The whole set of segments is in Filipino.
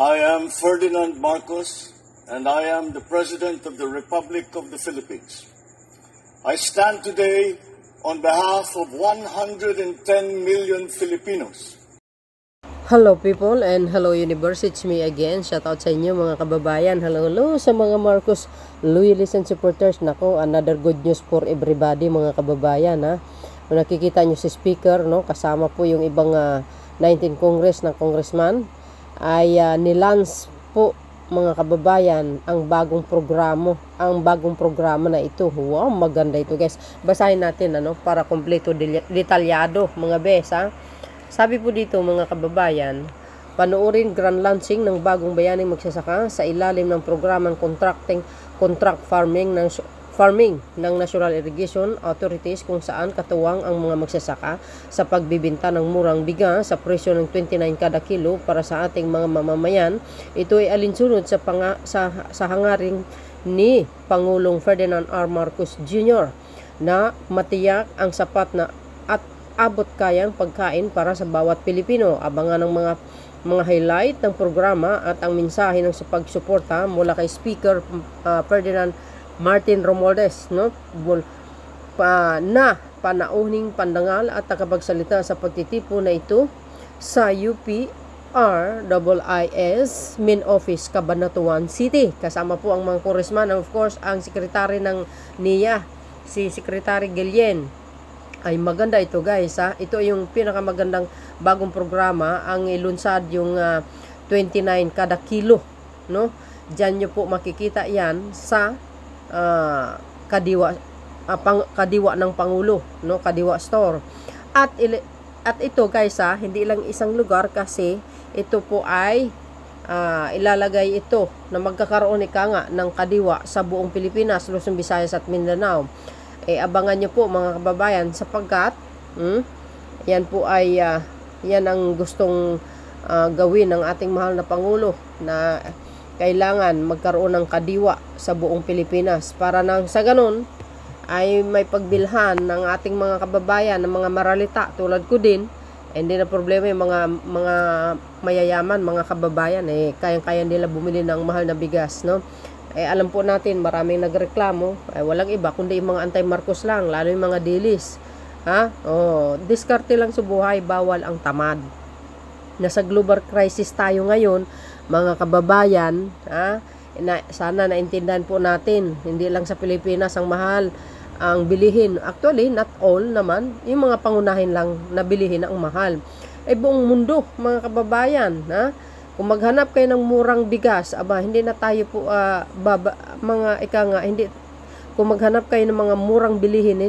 I am Ferdinand Marcos, and I am the President of the Republic of the Philippines. I stand today on behalf of 110 million Filipinos. Hello people and hello universe, it's me again. Shout out sa inyo mga kababayan. Hello sa mga Marcos loyalists and supporters. Nako, another good news for everybody mga kababayan ha. Kung nakikita nyo si speaker, no, kasama po yung ibang 19 Congress na congressman, ay nilance po mga kababayan ang bagong programa na ito. Wow, maganda ito guys. Basahin natin para kompleto detalyado mga bes ha. Sabi po dito mga kababayan, panoorin grand launching ng bagong bayaning magsasaka sa ilalim ng programang contract farming ng National Irrigation Authorities, kung saan katuwang ang mga magsasaka sa pagbibenta ng murang bigas sa presyo ng 29 kada kilo para sa ating mga mamamayan. Ito ay alinsunod sa hangaring ni Pangulong Ferdinand R. Marcos Jr. na matiyak ang sapat na at abot kayang pagkain para sa bawat Pilipino. Abangan ng mga highlight ng programa at ang mensahe ng pagsuporta mula kay Speaker Ferdinand Martin Romualdez, no? Na panauhing pandangal at nakapagsalita sa pagtitipo na ito sa UPRIIS Main Office, Cabanatuan City. Kasama po ang mga congressman, of course, ang sekretary ng NIA, si Secretary Guillen. Ay maganda ito guys ha. Ito yung pinakamagandang bagong programa, ang ilunsad yung 29 kada kilo, no? Diyan nyo po makikita yan sa kadiwa ng Pangulo, no, Kadiwa Store. At ito guys hindi lang isang lugar, kasi ito po ay ilalagay ito na magkakaroon ng kadiwa sa buong Pilipinas, Luzon, Visayas at Mindanao. Abangan nyo po mga kababayan, sapagkat yan po ay yan ang gustong gawin ng ating mahal na Pangulo, na kailangan magkaroon ng kadiwa sa buong Pilipinas para nang sa ganun ay may pagbilhan ng ating mga kababayan ng mga maralita tulad ko din. Hindi na problema yung mga mayayaman, mga kababayan, kayang-kaya nila bumili ng mahal na bigas, no? Alam po natin maraming nagreklamo, walang iba kundi yung mga anti-Marcos lang, lalo yung mga dilis ha. Diskarte lang sa buhay, bawal ang tamad. Nasa global crisis tayo ngayon mga kababayan ha? Sana naintindihan po natin, hindi lang sa Pilipinas ang mahal ang bilihin. Actually, not all naman, yung mga pangunahin lang na bilihin ang mahal. Buong mundo mga kababayan ha? Kung maghanap kayo ng murang bigas, hindi na tayo po kung maghanap kayo ng mga murang bilihin,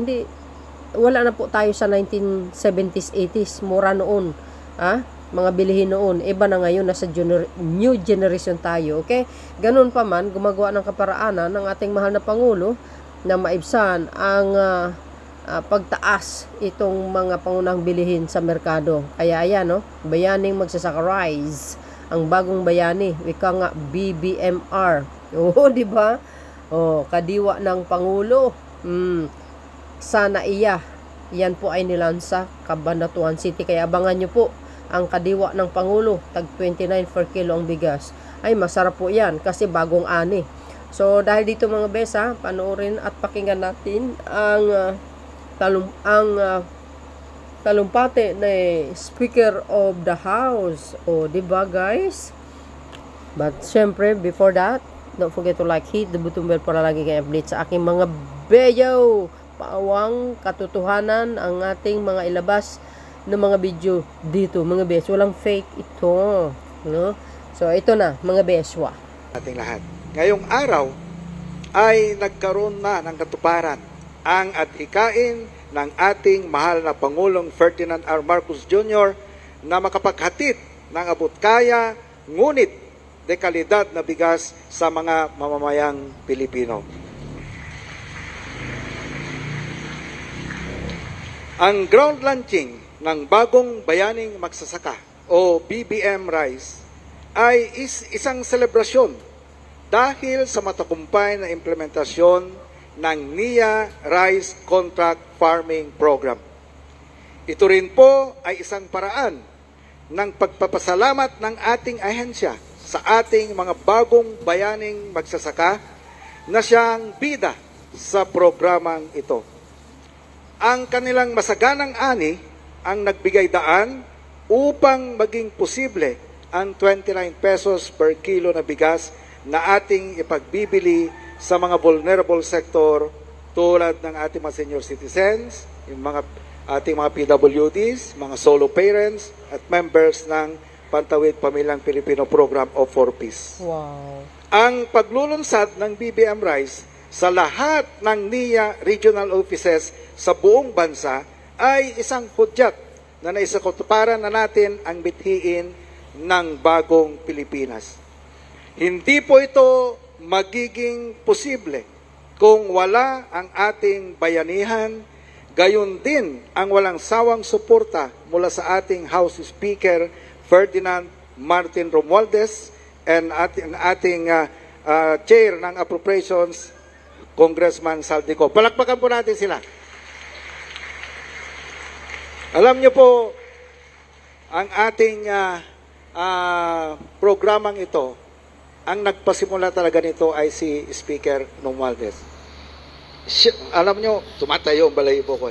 wala na po tayo sa 1970s, 80s, mura noon ha? Mga bilihin noon, iba na ngayon, nasa new generation tayo, okay? Ganun pa man, gumagawa ng kaparaanan ng ating mahal na Pangulo na maibsan ang pagtaas itong mga pangunahing bilihin sa merkado. Kaya ayan, no? Bayaning magsasaka rise, ang bagong bayani, wika nga BBMR. Di ba? Kadiwa ng Pangulo. Sana yan po ay nilansa Cabanatuan City. Kaya abangan nyo po ang kadiwa ng Pangulo, tag 29 per kilo ang bigas. Ay masarap po yan kasi bagong ani. So dahil dito mga besa, panoorin at pakinggan natin ang talumpate na Speaker of the House. Diba guys? But syempre before that, don't forget to like, hit the button bell para lagi kayo update sa aking mga video. Paawang katotohanan ang ating mga ilabas ng mga video dito mga bes, walang fake ito, no? So ito na mga beswa ating lahat. Ngayong araw ay nagkaroon na ng katuparan ang adhikain ng ating mahal na Pangulong Ferdinand R. Marcos Jr. na makapaghatid ng abot kaya ngunit dekalidad na bigas sa mga mamamayang Pilipino. Ang ground launching ng bagong bayaning magsasaka o BBM Rice ay isang selebrasyon dahil sa matagumpay na implementasyon ng NIA Rice Contract Farming Program. Ito rin po ay isang paraan ng pagpapasalamat ng ating ahensya sa ating mga bagong bayaning magsasaka na siyang bida sa programang ito. Ang kanilang masaganang ani ang nagbigay daan upang maging posible ang 29 pesos per kilo na bigas na ating ipagbibili sa mga vulnerable sector tulad ng ating mga senior citizens, yung ating mga PWDs, mga solo parents, at members ng Pantawid Pamilyang Pilipino Program of 4Ps. Wow. Ang paglulunsad ng BBM Rice sa lahat ng NIA regional offices sa buong bansa ay isang hudyat na naisakatuparan na natin ang bithiin ng bagong Pilipinas. Hindi po ito magiging posible kung wala ang ating bayanihan, gayon din ang walang sawang suporta mula sa ating House Speaker Ferdinand Martin Romualdez and ating Chair ng Appropriations, Congressman Saldico. Palakpakan po natin sila. Alam niyo po, ang ating programang ito, ang nagpasimula talaga nito ay si Speaker Romualdez. Alam nyo, tumatayo ang balahibo ko.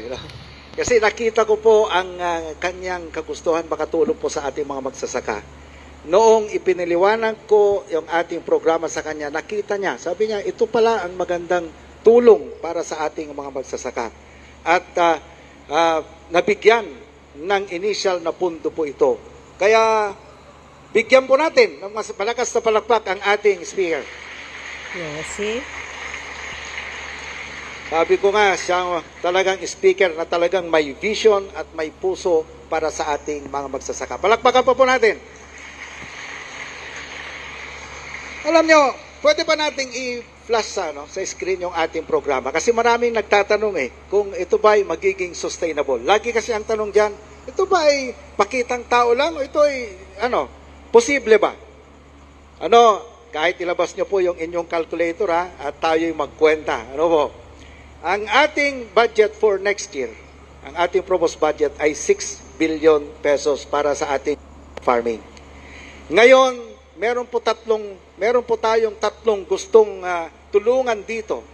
Kasi nakita ko po ang kanyang kagustuhan makatulong po sa ating mga magsasaka. Noong ipiniliwanag ko yung ating programa sa kanya, nakita niya, sabi niya, ito pala ang magandang tulong para sa ating mga magsasaka. At nabigyan ng initial na pundo po ito. Kaya, bigyan po natin ng mas malakas na palakpak ang ating speaker. Yes, see? Sabi ko nga, siya talagang speaker na talagang may vision at may puso para sa ating mga magsasaka. Palakpakan po natin. Alam nyo, pwede pa nating i-flash sa screen yung ating programa. Kasi maraming nagtatanong kung ito ba ay magiging sustainable. Lagi kasi ang tanong dyan, ito ba ay pakitang tao lang o ito ay posible ba? Kahit ilabas nyo po yung inyong calculator at tayo'y magkwenta. Ang ating budget for next year, ang ating proposed budget ay 6 billion pesos para sa ating farming. Ngayon, meron po tayong tatlong gustong tulungan dito.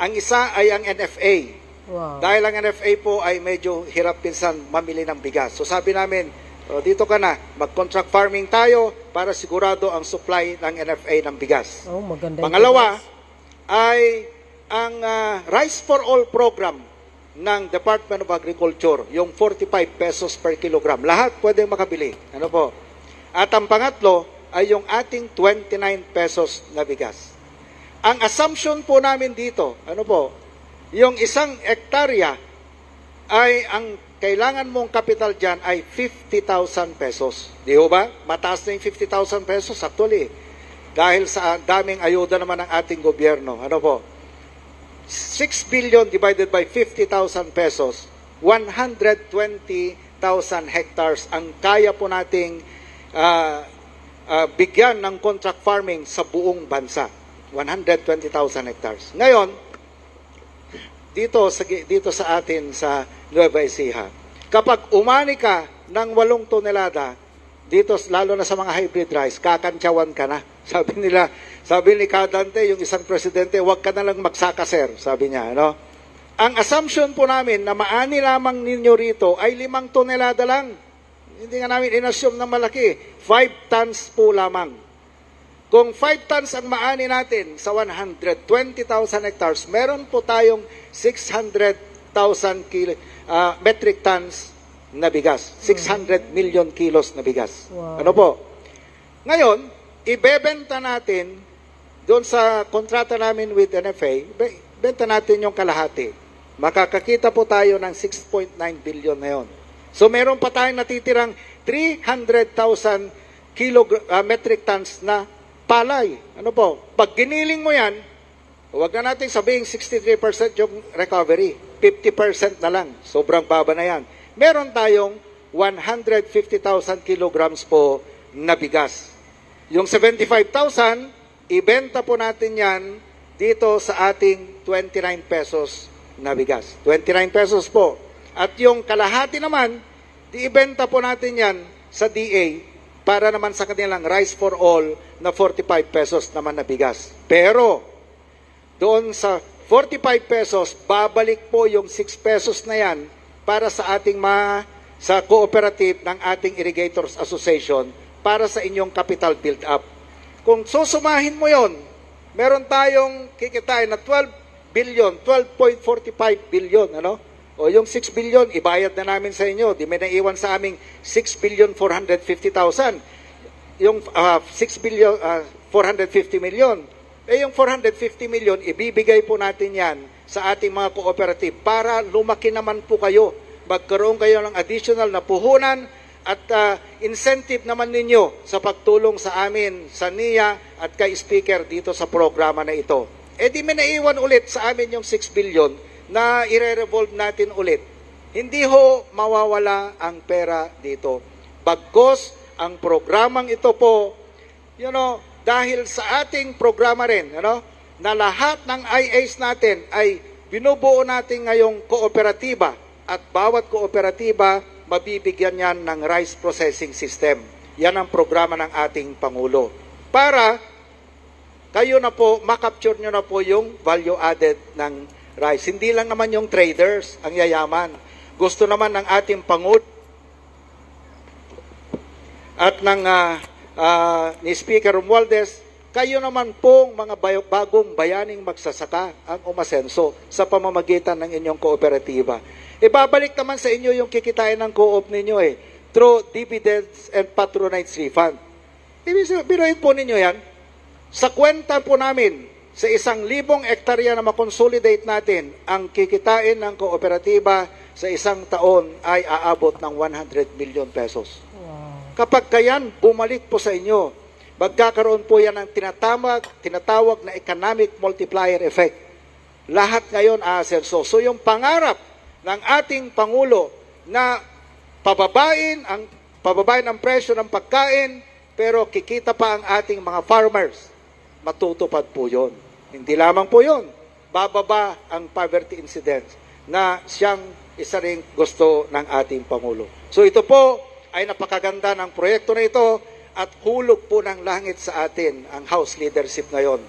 Ang isa ay ang NFA. Wow. Dahil ang NFA po ay medyo hirap pinsan mamili ng bigas. So sabi namin, dito ka na, mag-contract farming tayo para sigurado ang supply ng NFA ng bigas. Oh, maganda. Pangalawa ay ang Rice for All program ng Department of Agriculture, yung 45 pesos per kilogram. Lahat pwedeng makabili. At ang pangatlo ay yung ating 29 pesos na bigas. Ang assumption po namin dito, yung 1 hektarya ay ang kailangan mong kapital dyan ay 50,000 pesos. Di ba? Mataas na yung 50,000 pesos actually. Dahil sa daming ayuda naman ng ating gobyerno. 6 billion divided by 50,000 pesos, 120,000 hectares ang kaya po nating bigyan ng contract farming sa buong bansa. 120,000 hectares. Ngayon, dito sa atin sa Nueva Ecija, kapag umani ka ng 8 tonelada, dito lalo na sa mga hybrid rice, kakantsawan ka na. Sabi ni Kadante, yung isang presidente, huwag ka na lang magsaka, sir, sabi niya. Ang assumption po namin na maani lamang ninyo rito ay 5 tonelada lang. Hindi nga namin inassume na malaki. 5 tons po lamang. Kung 5 tons ang maani natin sa 120,000 hectares, meron po tayong 600,000 metric tons na bigas. 600 million kilos na bigas. Wow. Ngayon, ibebenta natin doon sa kontrata namin with NFA, benta natin yung kalahati. Makakakita po tayo ng 6.9 billion na yun. So meron pa tayong natitirang 300,000 metric tons na palay. Pag giniling mo yan, huwag na natin sabihin 63% yung recovery. 50% na lang. Sobrang baba na yan. Meron tayong 150,000 kilograms po na bigas. Yung 75,000, ibenta po natin yan dito sa ating 29 pesos na bigas. 29 pesos po. At yung kalahati naman, ibenta po natin yan sa DA para naman sa kanilang Rice for All na 45 pesos naman na bigas. Pero, doon sa 45 pesos, babalik po yung 6 pesos na yan para sa ating sa cooperative ng ating Irrigators Association para sa inyong capital build-up. Kung susumahin mo yon, meron tayong kikitain na 12.45 billion, ano? O yung 6 billion, ibayad na namin sa inyo. Di may naiwan sa aming 6,450,000. Yung 450 million. Eh yung 450 million, ibibigay po natin yan sa ating mga cooperative para lumaki naman po kayo. Magkaroon kayo ng additional na puhunan at incentive naman ninyo sa pagtulong sa amin, sa NIA at kay Speaker dito sa programa na ito. Eh di may naiwan ulit sa amin yung 6 billion na i-revolve natin ulit. Hindi ho mawawala ang pera dito. Bagkus ang programang ito po, dahil sa ating programa rin, na lahat ng IAs natin ay binubuo natin ngayong kooperatiba at bawat kooperatiba mabibigyan yan ng rice processing system. Yan ang programa ng ating Pangulo. Para kayo na po, makapture nyo na po yung value added ng rice. Hindi lang naman yung traders ang yayaman. Gusto naman ng ating Pangulo at ng ni Speaker Romualdez, kayo naman pong mga bagong bayaning magsasaka ang umasenso sa pamamagitan ng inyong kooperatiba. Ibabalik naman sa inyo yung kikitain ng co-op ninyo through dividends and patronage refund. Biruin po ninyo yan. Sa kwenta po namin, sa 1,000 hektarya na makonsolidate natin, ang kikitain ng kooperatiba sa isang taon ay aabot ng 100 million pesos. Wow. Kapag kayan, bumalik po sa inyo, magkakaroon po yan ng tinatawag na economic multiplier effect. Lahat ngayon aasenso. So yung pangarap ng ating Pangulo na pababain ang presyo ng pagkain, pero kikita pa ang ating mga farmers, matutupad po yun. Hindi lamang po yun, bababa ang poverty incidence na siyang isa ring gusto ng ating Pangulo. So ito po ay napakaganda ng proyekto na ito at hulog po ng langit sa atin ang House leadership ngayon.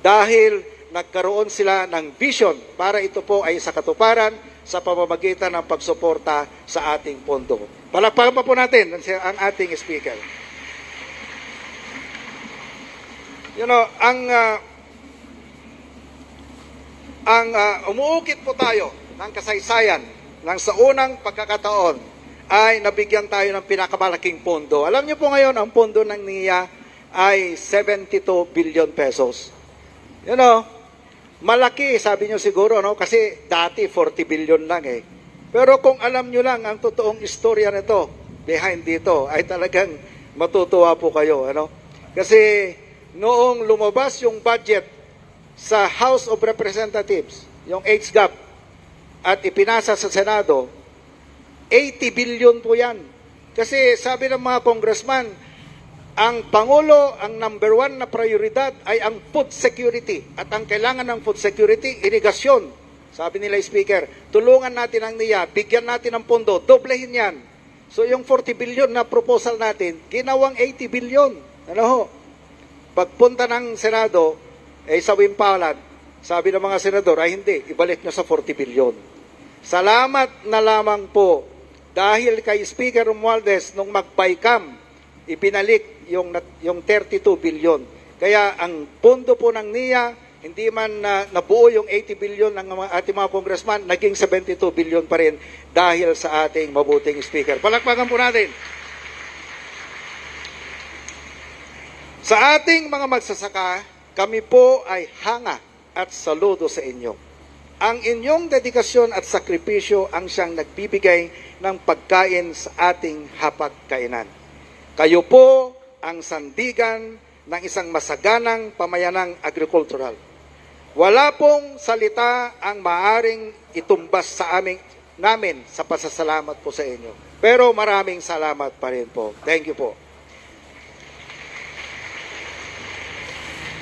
Dahil nagkaroon sila ng vision para ito po ay sa katuparan sa pamamagitan ng pagsuporta sa ating pondo. Palakpakan pa po natin ang ating speaker. Umuukit po tayo ng kasaysayan ng sa unang pagkakataon ay nabigyan tayo ng pinakamalaking pondo. Alam niyo po ngayon, ang pondo ng NIA ay 72 billion pesos. Malaki, sabi niyo siguro, kasi dati 40 billion lang Pero kung alam niyo lang ang totoong istorya nito, behind dito, ay talagang matutuwa po kayo. Kasi noong lumabas yung budget sa House of Representatives, yung HGAP, at ipinasa sa Senado, 80 billion po yan. Kasi sabi ng mga congressman, ang Pangulo, ang number 1 na prioridad ay ang food security. At ang kailangan ng food security, irigasyon. Sabi nila, Speaker, tulungan natin ang NIA, bigyan natin ng pondo, doblehin yan. So yung 40 billion na proposal natin, ginawang 80 billion. Pagpunta ng Senado, sa wimpalan, sabi ng mga senador, ay hindi, ibalik nyo sa 40 billion. Salamat na lamang po dahil kay Speaker Romualdez nung mag-BICAM, ipinalik yung 32 billion. Kaya ang pondo po ng NIA, hindi man nabuo yung 80 billion ng ating mga congressman, naging 72 billion pa rin dahil sa ating mabuting speaker. Palakpakan po natin. Sa ating mga magsasaka, kami po ay hanga at saludo sa inyo. Ang inyong dedikasyon at sakripisyo ang siyang nagbibigay ng pagkain sa ating hapagkainan. Kayo po ang sandigan ng isang masaganang pamayanang agricultural. Wala pong salita ang maaring itumbas sa namin sa pasasalamat po sa inyo. Pero maraming salamat pa rin po. Thank you po.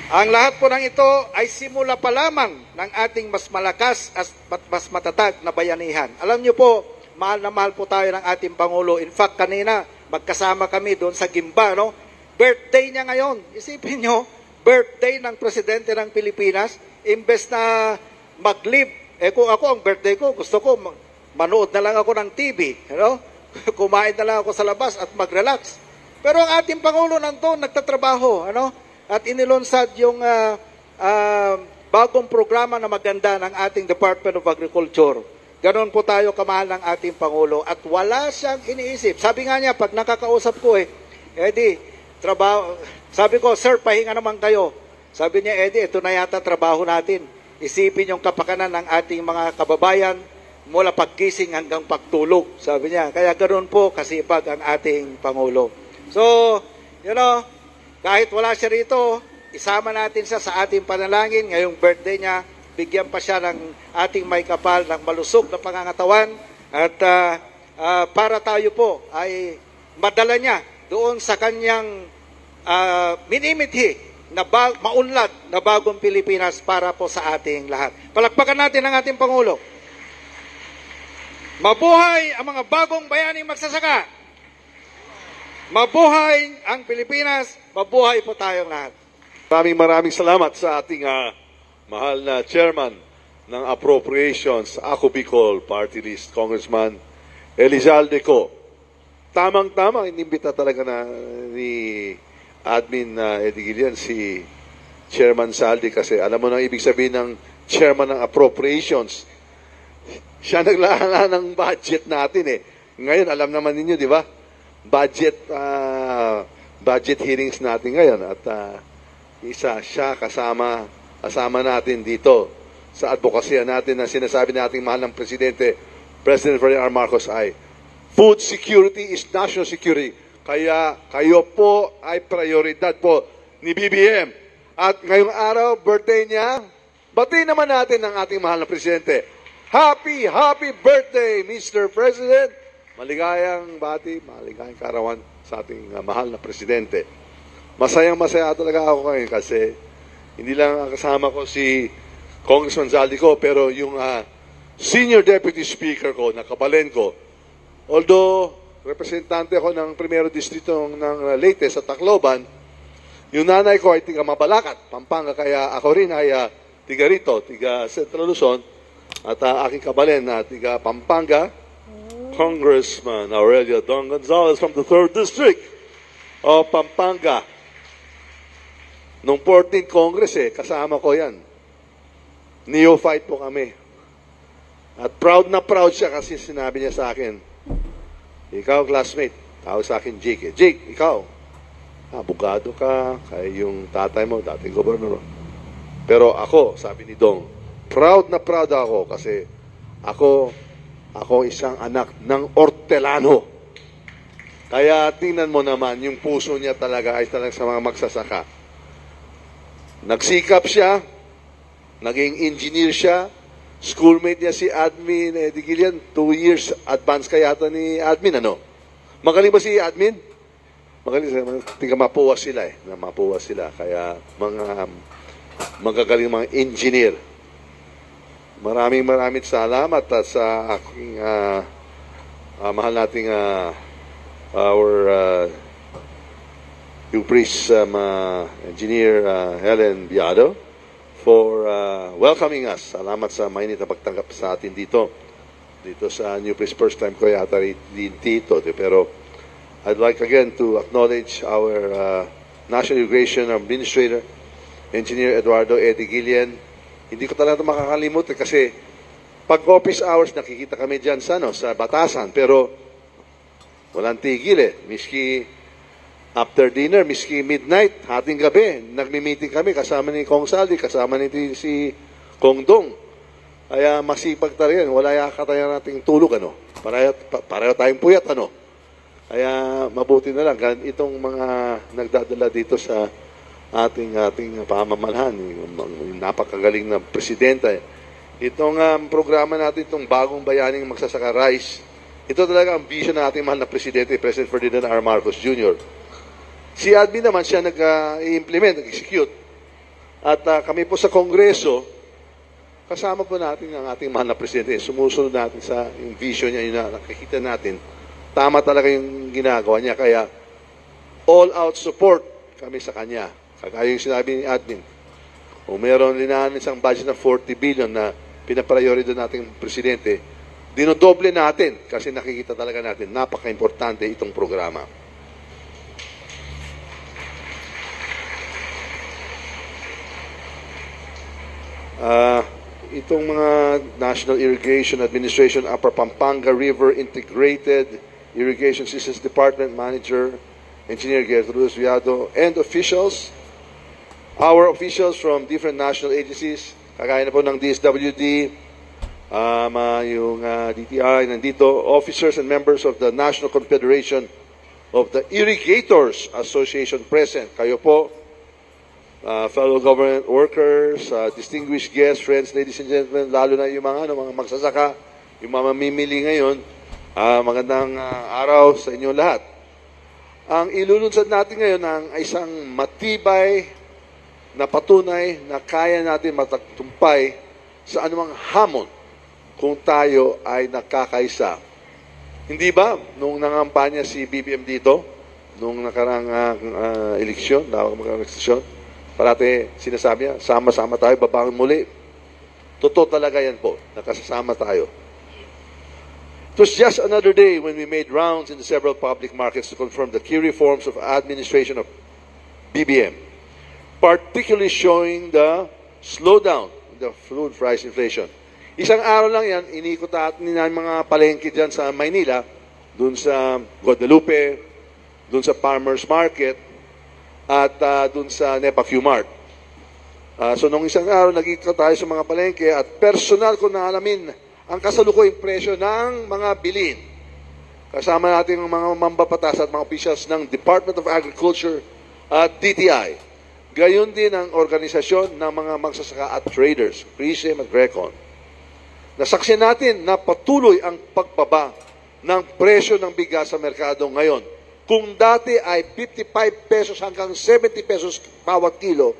Ang lahat po ng ito ay simula pa lamang ng ating mas malakas at mas matatag na bayanihan. Alam niyo po, mahal na mahal po tayo ng ating Pangulo. In fact, kanina, magkasama kami doon sa Gimba, no? Birthday niya ngayon. Isipin nyo, birthday ng Presidente ng Pilipinas, imbes na mag-live. Kung ako, ang birthday ko, gusto ko, manood na lang ako ng TV, no? Kumain na lang ako sa labas at mag-relax. Pero ang ating Pangulo nandun, nagtatrabaho, ano? At inilunsad yung bagong programa na maganda ng ating Department of Agriculture. Ganon po tayo kamahal ng ating Pangulo at wala siyang iniisip. Sabi nga niya, pag nakakausap ko trabaho, sabi ko, sir, pahinga naman kayo. Sabi niya, ito na yata trabaho natin. Isipin yung kapakanan ng ating mga kababayan mula pagkising hanggang pagtulog. Sabi niya, kaya ganon po kasipag ang ating Pangulo. So, kahit wala siya rito, isama natin siya sa ating panalangin. Ngayong birthday niya, bigyan pa siya ng ating may kapal ng malusog na pangangatawan at para tayo po ay madala niya doon sa kanyang minimithi na maunlad na bagong Pilipinas para po sa ating lahat. Palakpakan natin ang ating Pangulo. Mabuhay ang mga bagong bayaning magsasaka. Mabuhay ang Pilipinas. Mabuhay po tayong lahat. Maraming salamat sa ating mahal na chairman ng Appropriations, Ako Bicol Party List, Congressman Elizalde Co. Tamang-tama, inimbita talaga na ni Admin Eddie Guillen si Chairman Saldi kasi alam mo nang ibig sabihin ng chairman ng Appropriations. Siya naglaala ng budget natin . Ngayon, alam naman ninyo, di ba? Budget hearings natin ngayon at siya kasama natin dito sa advokasya natin na sinasabi nating mahal ng Presidente, President Ferdinand R. Marcos ay food security is national security. Kaya kayo po ay prioridad po ni BBM. At ngayong araw, birthday niya, batiin naman natin ang ating mahal na Presidente. Happy birthday, Mr. President! Maligayang kaarawan sa ating mahal na Presidente. Masayang-masaya talaga ako ngayon kasi hindi lang kasama ko si Congressman Zaldico, pero yung Senior Deputy Speaker ko, na kabalen ko, although representante ako ng primero distrito ng Leyte sa Tacloban, yung nanay ko ay tiga Mabalacat, Pampanga, kaya ako rin ay tiga rito, tiga Central Luzon, at aking kabalen na tiga Pampanga, Congressman Aurelio Don Gonzales from the 3rd District of Pampanga. Nung 14th Congress kasama ko yan. Neophyte po kami. At proud na proud siya kasi sinabi niya sa akin, ikaw classmate, tawag sa akin Jake. Jake, ikaw, abogado ka, kaya yung tatay mo, dating gobernador. Pero ako, sabi ni Dong, proud na proud ako kasi ako isang anak ng Hortelano. Kaya tingnan mo naman, yung puso niya talaga ay talaga sa mga magsasaka. Nagsikap siya, naging engineer siya, schoolmate niya si Admin Eddie Guillen, 2 years advance kaya yata ni Admin, ano? Magaling ba si Admin? Magaling, tingnan mapuwas sila mapuwas sila, kaya mga magagaling mga engineer. Maraming salamat sa aking mahal nating yung priest engineer Helen Biado for welcoming us. Salamat sa mainit na pagtanggap sa atin dito sa New Priest. First time ko yata dito, pero I'd like again to acknowledge our National Immigration Administrator, Engineer Eduardo Eddie Guillen. Hindi ko talaga makakalimutan kasi pag office hours nakikita kami dyan sa Batasan, pero walang tigil miski after dinner, miski midnight, hating gabi, nagmi-meeting kami kasama ni Kong Saldi, kasama ni si Kong Dong. Kaya masipag talaga yan, wala yaka tayo nating tulog, pareho tayong puyat, Kaya mabuti na lang, itong mga nagdadala dito sa ating pamamalahan, yung napakagaling na presidente. Itong programa natin, itong bagong bayaning magsasaka rice, ito talaga ang vision ng ating mahal na presidente, President Ferdinand R. Marcos Jr. Si Admin naman siya nag-implement, nag-execute. At kami po sa Kongreso, kasama po natin ang ating mahal na presidente. Sumusunod natin sa yung vision niya, yung nakikita natin. tama talaga yung ginagawa niya. Kaya all-out support kami sa kanya. Kagaya yung sinabi ni Admin, kung meron linaan isang budget na 40 billion na pinapriority nating presidente, dinodoble natin kasi nakikita talaga natin napaka-importante itong programa. Itong mga National Irrigation Administration, Upper Pampanga River Integrated Irrigation Systems Department Manager, Engineer Gertrudis Viado, and officials, our officials from different national agencies, kagaya na po ng DSWD, yung DTI, nandito, officers and members of the National Confederation of the Irrigators Association present. Kayo po, fellow government workers, distinguished guests, friends, ladies and gentlemen, lalo na yung mga magsasaka, yung mga mamimili ngayon, magandang araw sa inyo lahat. Ang ilulunsad natin ngayon ang isang matibay na patunay na kaya natin matagtumpay sa anumang hamon kung tayo ay nakakaisa. Hindi ba, nung nangampanya si BBM dito, nung nakarang eleksyon, parati sinasabi niya, sama-sama tayo, babangon muli. Totoo talaga yan po, nakasasama tayo. It was just another day when we made rounds in the several public markets to confirm the key reforms of administration of BBM, particularly showing the slowdown in the food price inflation. Isang araw lang yan, inikot natin ng mga palengke dyan sa Maynila, dun sa Guadalupe, dun sa Farmers Market, at dun sa Nepa Q-Mart. So nung isang araw, nagkita tayo sa mga palengke at personal ko na alamin ang kasalukuyang presyo ng mga bilhin. Kasama natin ang mga mambabatas at mga officials ng Department of Agriculture at DTI. Gayon din ang organisasyon ng mga magsasaka at traders, PRISM at GRECON. Nasaksihan natin na patuloy ang pagbaba ng presyo ng bigas sa merkado ngayon. Kung dati ay 55 pesos hanggang 70 pesos bawat kilo,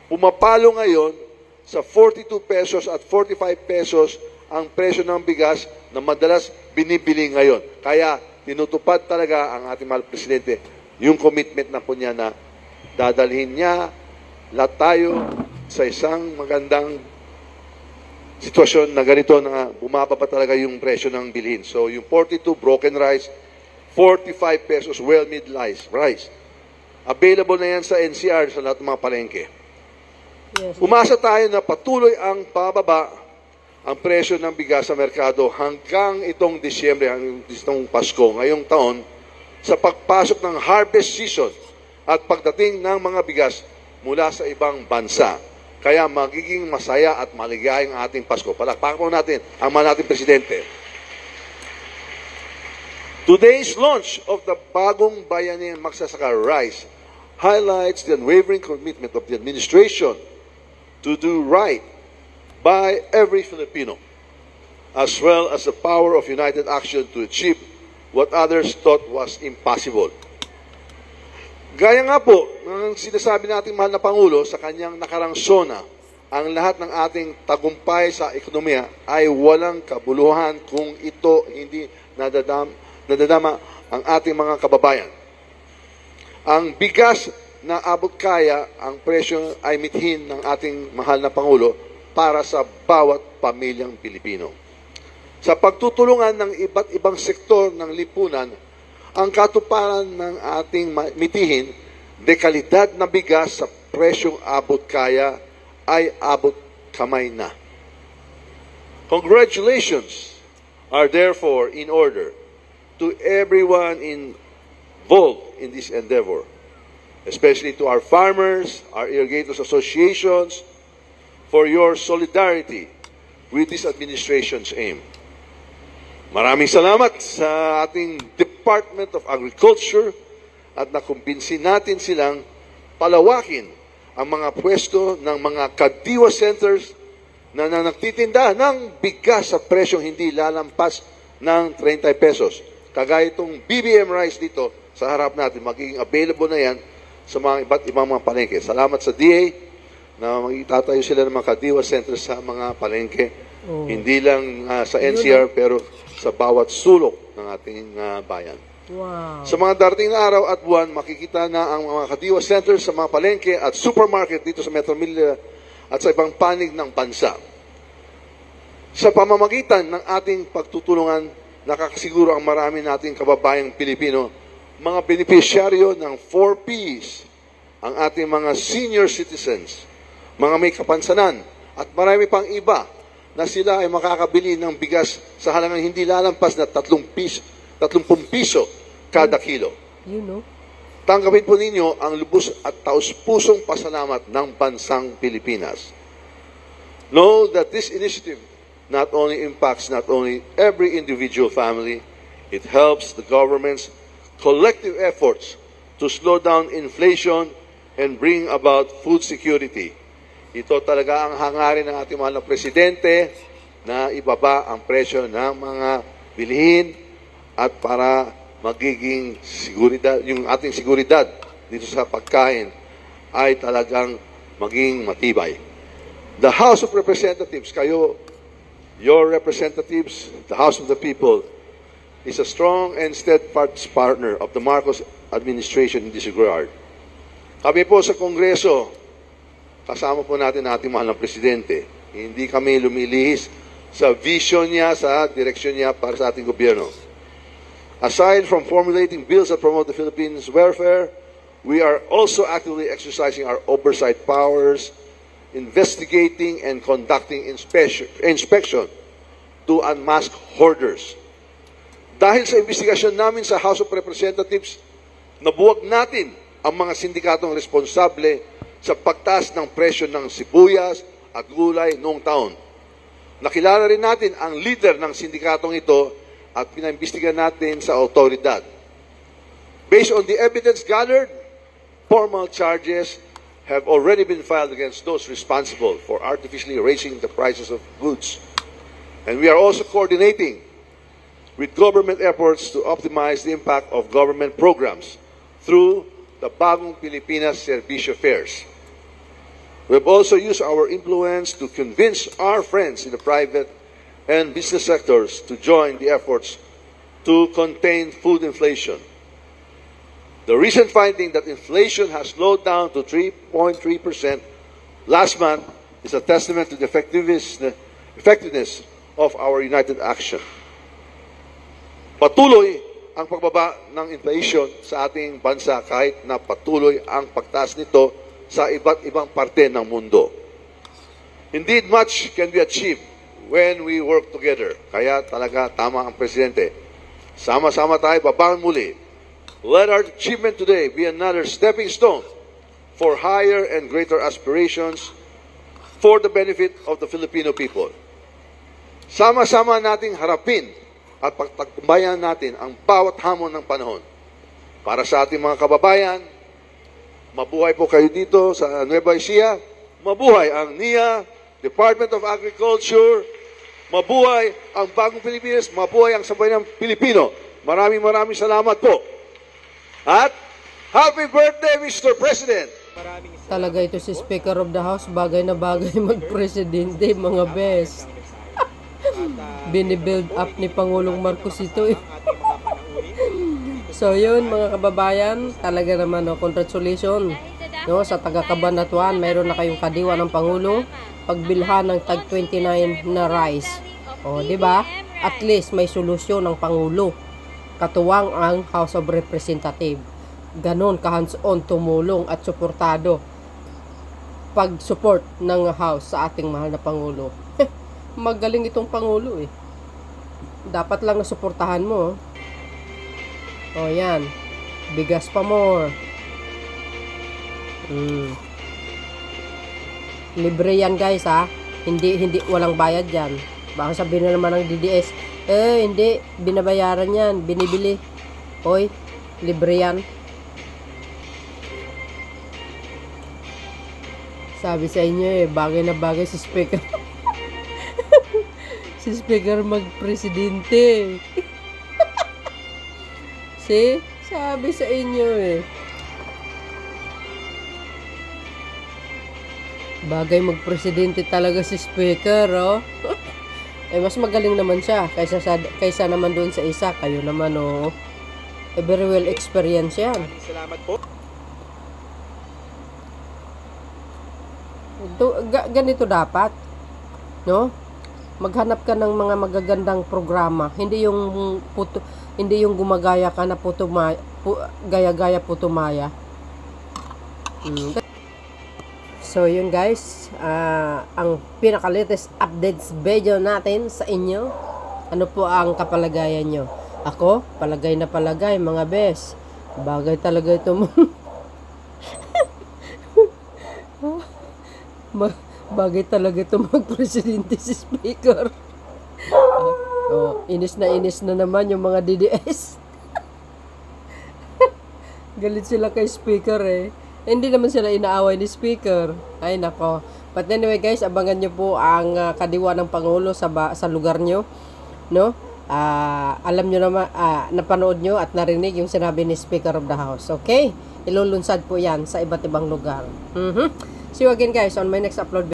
pumapalo ngayon sa 42 pesos at 45 pesos ang presyo ng bigas na madalas binibili ngayon. Kaya tinutupad talaga ang ating mahal presidente yung commitment na po niya na dadalhin niya lahat tayo sa isang magandang sitwasyon na ganito na bumababa talaga yung presyo ng bilhin. So yung 42 broken rice, 45 pesos well-made rice. Available na yan sa NCR sa lahat ng mga palengke. Yes. Umasa tayo na patuloy ang pababa ang presyo ng bigas sa merkado hanggang itong Disyembre, hanggang itong Pasko, ngayong taon, sa pagpasok ng harvest season at pagdating ng mga bigas mula sa ibang bansa. Kaya magiging masaya at maligayang ating Pasko. Palakpakan po natin ang mga nating presidente. Today's launch of the bagong Bayanihan Magsasaka Rice highlights the unwavering commitment of the administration to do right by every Filipino, as well as the power of united action to achieve what others thought was impossible. Gaya nga po, ng sinasabi nating mahal na Pangulo sa kanyang nakarang SONA, ang lahat ng ating tagumpay sa ekonomiya ay walang kabuluhan kung ito hindi nadadama ang ating mga kababayan. Ang bigas na abot kaya, ang presyo ay mithin ng ating mahal na Pangulo para sa bawat pamilyang Pilipino. Sa pagtutulungan ng iba't ibang sektor ng lipunan, ang katuparan ng ating mitihin, dekalidad na bigas sa presyong abot kaya ay abot kamay na. Congratulations are therefore in order to everyone involved in this endeavor, especially to our farmers, our irrigators associations, for your solidarity with this administration's aim. Maraming salamat sa ating Department of Agriculture at nakumbinsin natin silang palawakin ang mga pwesto ng mga kadiwa centers na nagtitinda ng bigas sa presyong hindi lalampas ng 30 pesos. Kagaya itong BBM rice dito sa harap natin, magiging available na yan sa mga iba't ibang mga palengke. Salamat sa DA na magtatayo sila ng mga kadiwa centers sa mga palengke. Hindi lang sa NCR pero sa bawat sulok ng ating bayan. Wow. Sa mga darating na araw at buwan, makikita na ang mga Kadiwa centers sa mga palengke at supermarket dito sa Metro Manila at sa ibang panig ng bansa. Sa pamamagitan ng ating pagtutulungan, nakakasiguro ang marami nating kababayang Pilipino, mga benepisyaryo ng 4Ps, ang ating mga senior citizens, mga may kapansanan, at marami pang iba na sila ay makakabili ng bigas sa halagang hindi lalampas na 30 piso kada kilo. You know? Tanggapin po ninyo ang lubos at taus-pusong pasalamat ng bansang Pilipinas. Know that this initiative not only impacts not only every individual family, it helps the government's collective efforts to slow down inflation and bring about food security. Ito talaga ang hangarin ng ating mahal na presidente na ibaba ang presyo ng mga bilihin at para magiging seguridad, yung ating seguridad dito sa pagkain ay talagang maging matibay. The House of Representatives, kayo, your representatives, the House of the People, is a strong and steadfast partner of the Marcos administration in this regard. Kami po sa Kongreso, kasama po natin ang ating mahal na presidente. Hindi kami lumilihis sa vision niya, sa direksyon niya para sa ating gobyerno. Aside from formulating bills that promote the Philippines' welfare, we are also actively exercising our oversight powers, investigating and conducting inspection to unmask hoarders. Dahil sa investigasyon namin sa House of Representatives, nabuwag natin ang mga sindikatong responsable sa pagtaas ng presyo ng sibuyas at gulay noong taon. Nakilala rin natin ang leader ng sindikatong ito at pinaimbestigahan natin sa autoridad. Based on the evidence gathered, formal charges have already been filed against those responsible for artificially raising the prices of goods. And we are also coordinating with government efforts to optimize the impact of government programs through the Bagong Pilipinas Servicio Fairs. We have also used our influence to convince our friends in the private and business sectors to join the efforts to contain food inflation. The recent finding that inflation has slowed down to 3.3% last month is a testament to the effectiveness of our united action. Patuloy ang pagbaba ng inflation sa ating bansa kahit na patuloy ang pagtaas nito sa iba't ibang parte ng mundo. Indeed, much can be achieved when we work together. Kaya talaga tama ang presidente. Sama-sama tayo, babangon muli. Let our achievement today be another stepping stone for higher and greater aspirations for the benefit of the Filipino people. Sama-sama nating harapin at pagtagumpayan natin ang bawat hamon ng panahon. Para sa ating mga kababayan, mabuhay po kayo dito sa Nueva Ecija, mabuhay ang NIA, Department of Agriculture, mabuhay ang Bagong Pilipinas, mabuhay ang sambayanang Pilipino. Maraming salamat po. At happy birthday, Mr. President! Talaga ito si Speaker of the House, bagay na bagay mag-presidente, mga best. Binibuild up ni Pangulong Marcos ito eh. So yun mga kababayan, talaga naman congratulations sa taga-Cabanatuan, mayroon na kayong kadiwa ng Pangulo, pagbilhan ng tag 29 na rice. O, di ba? At least may solusyon ng Pangulo. Katuwang ang House of Representatives. Ganon ka-hands-on tumulong at suportado pag-support ng House sa ating mahal na Pangulo. Magaling itong Pangulo eh. Dapat lang na suportahan mo. O yan. Bigas pa more. Libre yan guys ha. Hindi walang bayad yan. Baka sabihin na naman ng DDS, hindi, binabayaran yan, binibili. Hoy, libre yan. Sabi sa inyo bagay na bagay si Speaker. Si Speaker mag-presidente. See? Sabi sa inyo bagay mag-presidente talaga si Speaker, oh. Eh, mas magaling naman siya kaysa naman doon sa isa. Kayo naman, oh. Very well experience yan. Salamat po. Ganito dapat, no? Maghanap ka ng mga magagandang programa. Hindi yung gumagaya ka na gaya-gaya putumaya. So yun guys, ang pinaka-latest updates video natin sa inyo. Ano po ang kapalagayan nyo? Ako, palagay na palagay mga bes. Bagay talaga ito mo. Bagay talaga ito mag-presidente si Speaker. Inis na naman yung mga DDS. Galit sila kay Speaker eh. Hindi naman sila inaaway ni Speaker. Ay nako. But anyway guys, abangan nyo po ang kadiwa ng Pangulo sa lugar nyo. No? Alam nyo naman, napanood nyo at narinig yung sinabi ni Speaker of the House. Okay? Ilulunsad po yan sa iba't ibang lugar. See you again guys on my next upload video.